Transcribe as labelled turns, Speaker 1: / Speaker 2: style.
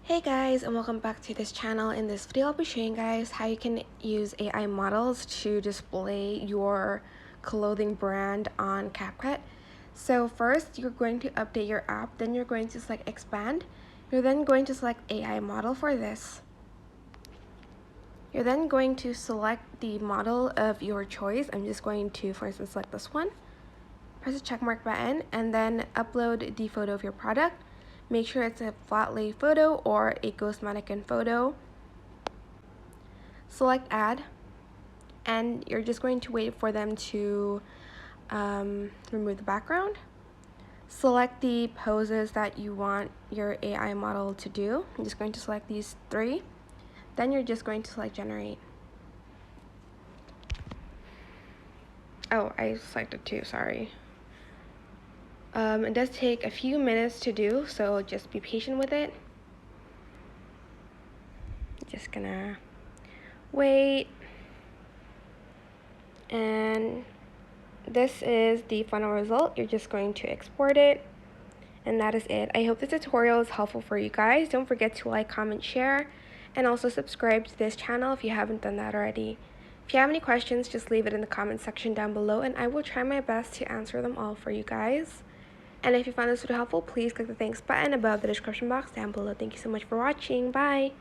Speaker 1: Hey guys, and welcome back to this channel. In this video I'll be showing guys how you can use AI models to display your clothing brand on CapCut. So first you're going to update your app, then you're going to select expand. You're then going to select AI model for this. You're then going to select the model of your choice. I'm just going to, for instance, select this one. Press the checkmark button and then upload the photo of your product. Make sure it's a flat lay photo or a ghost mannequin photo. Select add, and you're just going to wait for them to remove the background. Select the poses that you want your AI model to do. I'm just going to select these three. Then you're just going to select generate. Oh, I selected two, sorry. It does take a few minutes to do, so just be patient with it. Just gonna wait. And this is the final result. You're just going to export it. And that is it. I hope this tutorial is helpful for you guys. Don't forget to like, comment, share, and also subscribe to this channel if you haven't done that already. If you have any questions, just leave it in the comment section down below and I will try my best to answer them all for you guys. And if you found this video helpful, please click the thanks button above the description box down below. Thank you so much for watching. Bye!